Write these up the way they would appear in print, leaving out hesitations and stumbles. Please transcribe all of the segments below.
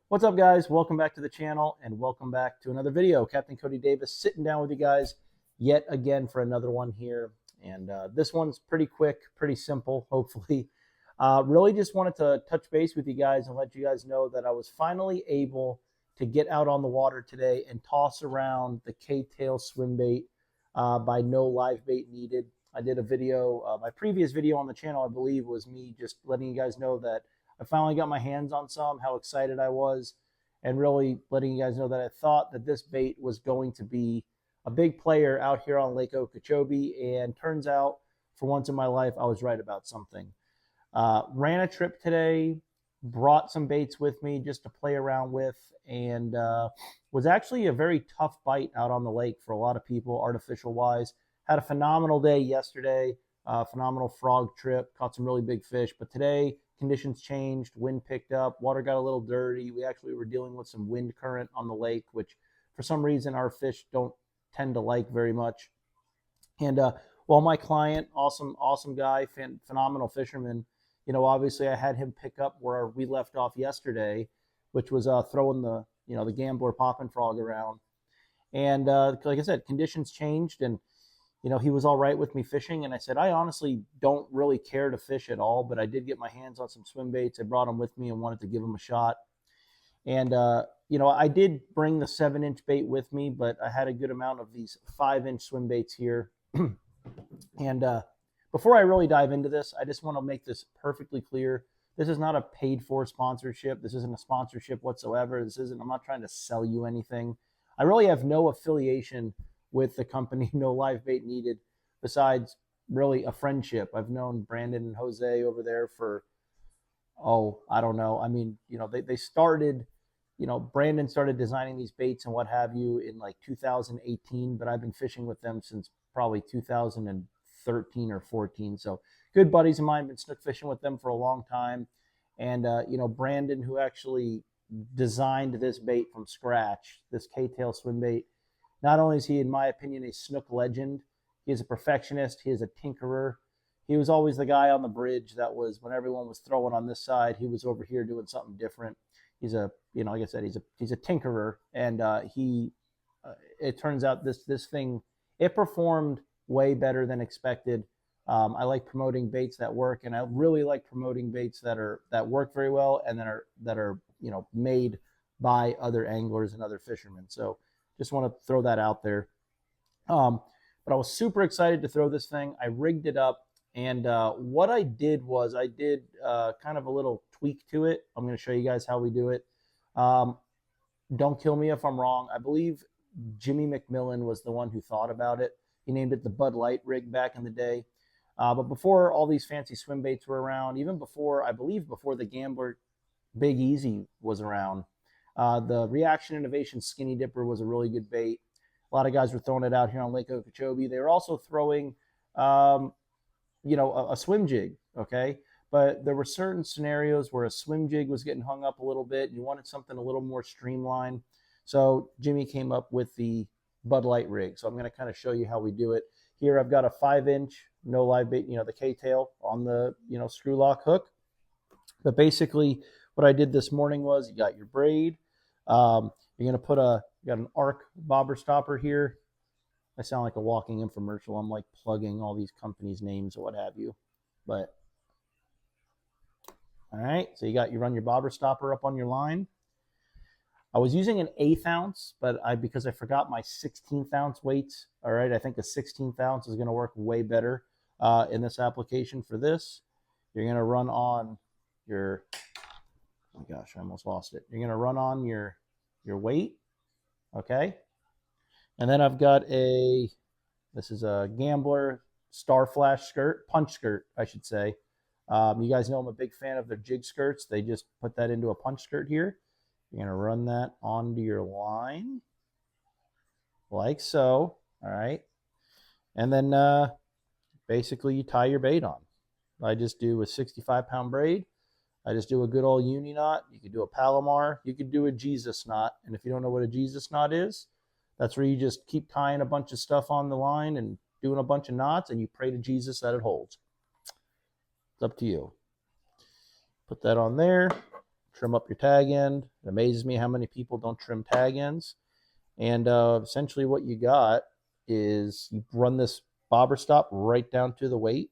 What's up, guys? Welcome back to the channel and welcome back to another video. Captain Cody Davis sitting down with you guys yet again for another one here. And this one's pretty quick, pretty simple, hopefully. Really just wanted to touch base with you guys and let you guys know that I was finally able to get out on the water today and toss around the K-tail swim bait by No Live Bait Needed. I did a video, my previous video on the channel, I believe, was me just letting you guys know that I finally got my hands on some, how excited I was, and really letting you guys know that I thought that this bait was going to be a big player out here on Lake Okeechobee, and turns out, for once in my life, I was right about something. Ran a trip today, brought some baits with me just to play around with, and was actually a very tough bite out on the lake for a lot of people, artificial-wise. Had a phenomenal day yesterday, phenomenal frog trip, caught some really big fish, but today conditions changed, wind picked up, water got a little dirty. We actually were dealing with some wind current on the lake, which for some reason our fish don't tend to like very much. And well, my client, awesome guy, phenomenal fisherman, you know, obviously I had him pick up where we left off yesterday, which was throwing the, you know, the gambler popping frog around. And like I said, conditions changed, and you know, he was all right with me fishing. And I said, I honestly don't really care to fish at all, but I did get my hands on some swim baits. I brought them with me and wanted to give them a shot. And, you know, I did bring the 7-inch bait with me, but I had a good amount of these 5-inch swim baits here. And before I really dive into this, I just want to make this perfectly clear. This is not a paid for sponsorship. This isn't a sponsorship whatsoever. I'm not trying to sell you anything. I really have no affiliation with the company No Live Bait Needed, besides really a friendship. I've known Brandon and Jose over there for, I don't know. I mean, you know, they started, you know, Brandon started designing these baits and what have you in like 2018, but I've been fishing with them since probably 2013 or 14. So good buddies of mine, been snook fishing with them for a long time. And, you know, Brandon, who actually designed this bait from scratch, this K-tail swim bait, not only is he, in my opinion, a snook legend, he is a perfectionist, he is a tinkerer. He was always the guy on the bridge that was, when everyone was throwing on this side, he was over here doing something different. He's a, you know, like I said, he's a tinkerer, and it turns out this thing, it performed way better than expected. I like promoting baits that work, and I really like promoting baits that work very well and that are you know, made by other anglers and other fishermen. So just want to throw that out there. But I was super excited to throw this thing. I rigged it up, and what I did was I did kind of a little tweak to it. I'm going to show you guys how we do it. Don't kill me if I'm wrong. I believe Jimmy McMillan was the one who thought about it. He named it the Bud Light rig back in the day. But before all these fancy swim baits were around, even before, I believe before the Gambler Big Easy was around, the Reaction Innovation Skinny Dipper was a really good bait. A lot of guys were throwing it out here on Lake Okeechobee. They were also throwing, you know, a swim jig, okay? But there were certain scenarios where a swim jig was getting hung up a little bit. You wanted something a little more streamlined. So Jimmy came up with the Bud Light rig. So I'm going to kind of show you how we do it. Here I've got a 5-inch No Live Bait, you know, the K-tail on the, you know, screw lock hook. But basically what I did this morning was, you got your braid. You're going to put you got an arc bobber stopper here. I sound like a walking infomercial. I'm like plugging all these companies' names or what have you. But, all right, so you run your bobber stopper up on your line. I was using an 1/8 ounce, but because I forgot my 16th ounce weights, all right, I think a 16th ounce is going to work way better in this application for this. You're going to run on your, oh my gosh, I almost lost it. You're going to run on your weight, okay? And then I've got this is a Gambler Star Flash skirt, punch skirt, I should say. You guys know I'm a big fan of their jig skirts. They just put that into a punch skirt here. You're going to run that onto your line like so, all right? And then basically you tie your bait on. I just do a 65-pound braid. I just do a good old uni knot. You could do a Palomar. You could do a Jesus knot. And if you don't know what a Jesus knot is, that's where you just keep tying a bunch of stuff on the line and doing a bunch of knots, and you pray to Jesus that it holds. It's up to you. Put that on there. trim up your tag end. It amazes me how many people don't trim tag ends. And essentially what you got is you run this bobber stop right down to the weight,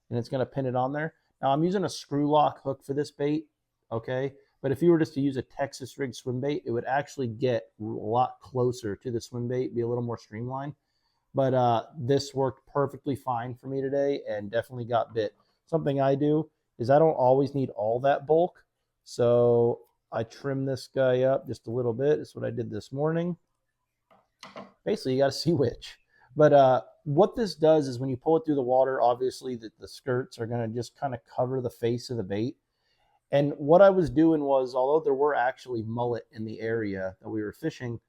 and it's going to pin it on there. Now I'm using a screw lock hook for this bait, okay? But if you were just to use a Texas rig swim bait, it would actually get a lot closer to the swim bait, be a little more streamlined. But this worked perfectly fine for me today and definitely got bit. Something I do is I don't always need all that bulk. So I trim this guy up just a little bit. That's what I did this morning. Basically, you got to see which. But what this does is when you pull it through the water, obviously the skirts are going to just kind of cover the face of the bait. And what I was doing was, although there were actually mullet in the area that we were fishing,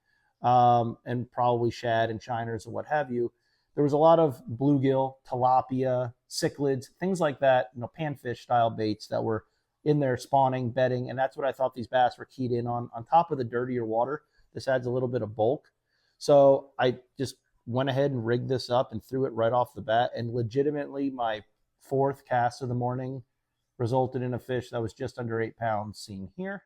and probably shad and shiners and what have you, there was a lot of bluegill, tilapia, cichlids, things like that, panfish style baits that were in there spawning, bedding, and that's what I thought these bass were keyed in on top of the dirtier water. This adds a little bit of bulk. So I just went ahead and rigged this up and threw it right off the bat, and legitimately my fourth cast of the morning resulted in a fish that was just under 8 pounds, seen here.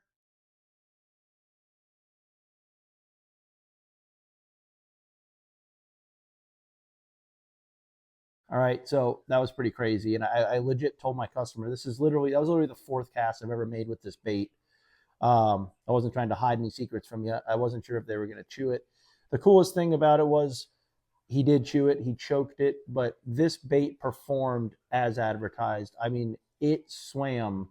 All right, so that was pretty crazy, and I legit told my customer that was literally the fourth cast I've ever made with this bait. I wasn't trying to hide any secrets from you. I wasn't sure if they were going to chew it. The coolest thing about it was he did chew it, he choked it, but this bait performed as advertised. I mean, it swam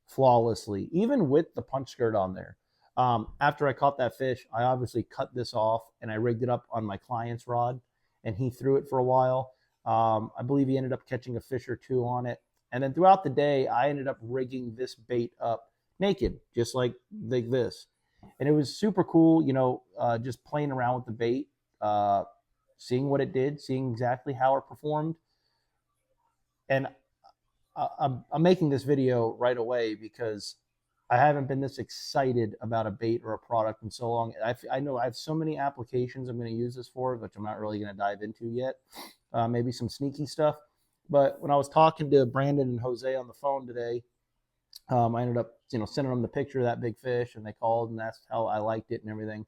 flawlessly, even with the punch skirt on there. After I caught that fish, I obviously cut this off and I rigged it up on my client's rod, and he threw it for a while. I believe he ended up catching a fish or two on it. And then throughout the day, I ended up rigging this bait up naked, just like this. And it was super cool, just playing around with the bait, seeing what it did, seeing exactly how it performed. And I'm making this video right away because I haven't been this excited about a bait or a product in so long. I know I have so many applications I'm going to use this for, which I'm not really going to dive into yet. Maybe some sneaky stuff. But when I was talking to Brandon and Jose on the phone today, I ended up, sending them the picture of that big fish, and they called and asked how I liked it and everything.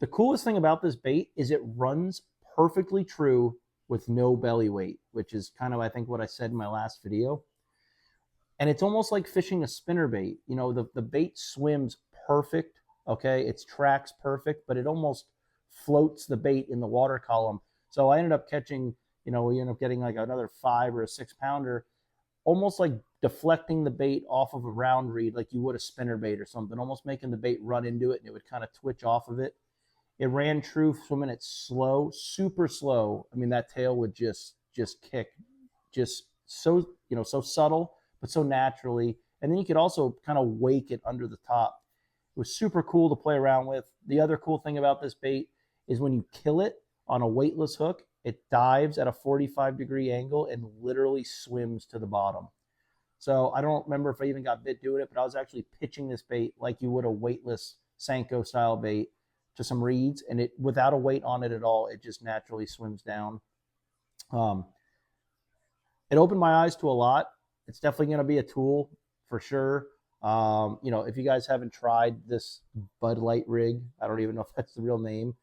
The coolest thing about this bait is it runs perfectly true with no belly weight, which is kind of, I think, what I said in my last video. And it's almost like fishing a spinner bait. The bait swims perfect, okay? Its tracks perfect, but it almost floats the bait in the water column. So I ended up catching, we ended up getting like another 5 or a 6 pounder, almost like deflecting the bait off of a round reed like you would a spinner bait or something, almost making the bait run into it and it would kind of twitch off of it. It ran true, swimming it slow, super slow. I mean, that tail would just kick, just so, so subtle, but so naturally. And then you could also kind of wake it under the top. It was super cool to play around with. The other cool thing about this bait is when you kill it on a weightless hook, it dives at a 45-degree angle and literally swims to the bottom. So I don't remember if I even got bit doing it, but I was actually pitching this bait like you would a weightless Senko style bait to some reeds, and it, without a weight on it at all, it just naturally swims down. It opened my eyes to a lot. It's definitely going to be a tool for sure. If you guys haven't tried this Bud Light rig, I don't even know if that's the real name.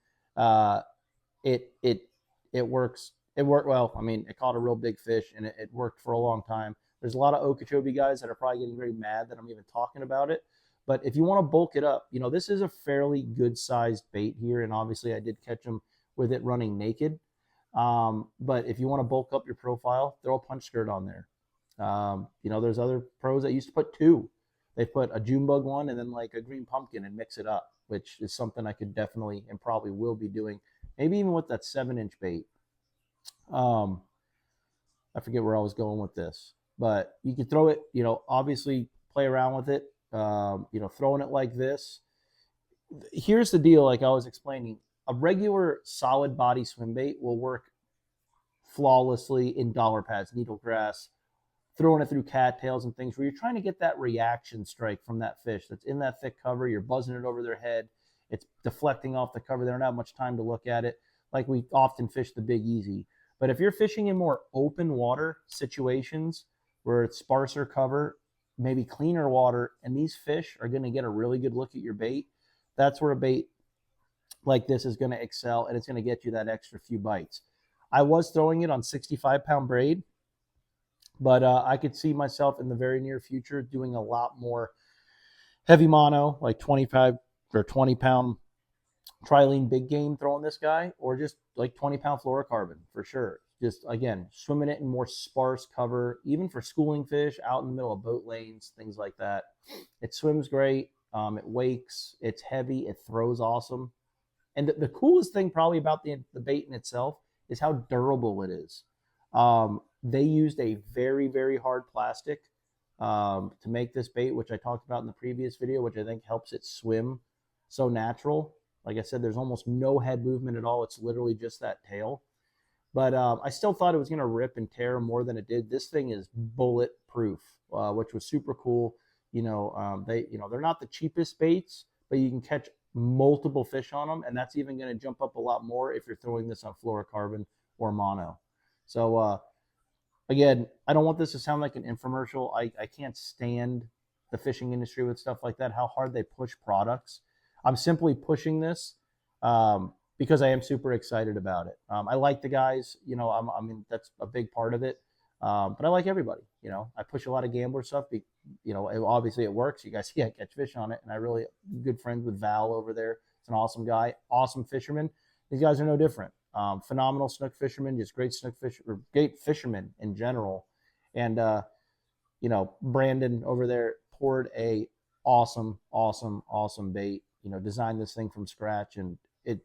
It works. It worked well. I mean, it caught a real big fish, and it worked for a long time. There's a lot of Okeechobee guys that are probably getting very mad that I'm even talking about it. But if you want to bulk it up, this is a fairly good-sized bait here, and obviously I did catch them with it running naked. But if you want to bulk up your profile, throw a punch skirt on there. There's other pros that used to put 2. They put a June bug one and then like a green pumpkin and mix it up, which is something I could definitely and probably will be doing, maybe even with that 7-inch bait. I forget where I was going with this, but you can throw it, obviously play around with it. Throwing it like this. Here's the deal, like I was explaining, a regular solid body swim bait will work flawlessly in dollar pads, needle grass, throwing it through cattails and things where you're trying to get that reaction strike from that fish that's in that thick cover. You're buzzing it over their head. It's deflecting off the cover. They don't have much time to look at it. Like we often fish the Big Easy. But if you're fishing in more open water situations where it's sparser cover, maybe cleaner water, and these fish are going to get a really good look at your bait. That's where a bait like this is going to excel, and it's going to get you that extra few bites. I was throwing it on 65-pound braid, but I could see myself in the very near future doing a lot more heavy mono, like 25 or 20-pound trilene big game throwing this guy, or just like 20-pound fluorocarbon for sure. Just, again, swimming it in more sparse cover, even for schooling fish out in the middle of boat lanes, things like that. It swims great. It wakes. It's heavy. It throws awesome. And the coolest thing probably about the bait in itself is how durable it is. They used a very, very hard plastic to make this bait, which I talked about in the previous video, which I think helps it swim so natural. Like I said, there's almost no head movement at all. It's literally just that tail. But I still thought it was going to rip and tear more than it did. This thing is bulletproof, which was super cool. They're not the cheapest baits, but you can catch multiple fish on them, and that's even going to jump up a lot more if you're throwing this on fluorocarbon or mono. So again, I don't want this to sound like an infomercial. I can't stand the fishing industry with stuff like that, how hard they push products. I'm simply pushing this because I am super excited about it. I like the guys, I mean, that's a big part of it. But I like everybody, I push a lot of gambler stuff. Obviously it works. You guys see I catch fish on it, and I really good friends with Val over there. It's an awesome guy, awesome fisherman. These guys are no different. Phenomenal snook fishermen, just great great fishermen in general. And, Brandon over there poured a awesome bait, designed this thing from scratch, and it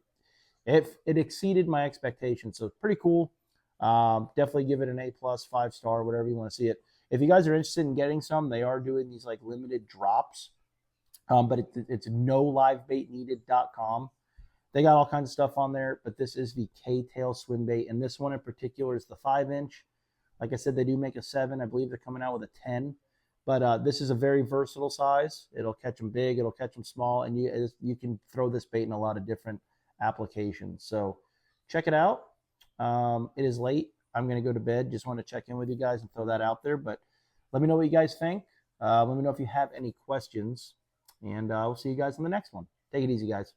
exceeded my expectations. So it's pretty cool. Definitely give it an A+, 5-star, whatever you want to see it. If you guys are interested in getting some, they are doing these like limited drops. But it's nolivebaitneeded.com. They got all kinds of stuff on there, but this is the K-tail swim bait, and this one in particular is the 5-inch. Like I said, they do make a 7. I believe they're coming out with a 10. But this is a very versatile size. It'll catch them big, it'll catch them small, and you can throw this bait in a lot of different applications. So check it out. It is late. I'm going to go to bed. Just want to check in with you guys and throw that out there. But let me know what you guys think. Let me know if you have any questions. And we'll see you guys in the next one. Take it easy, guys.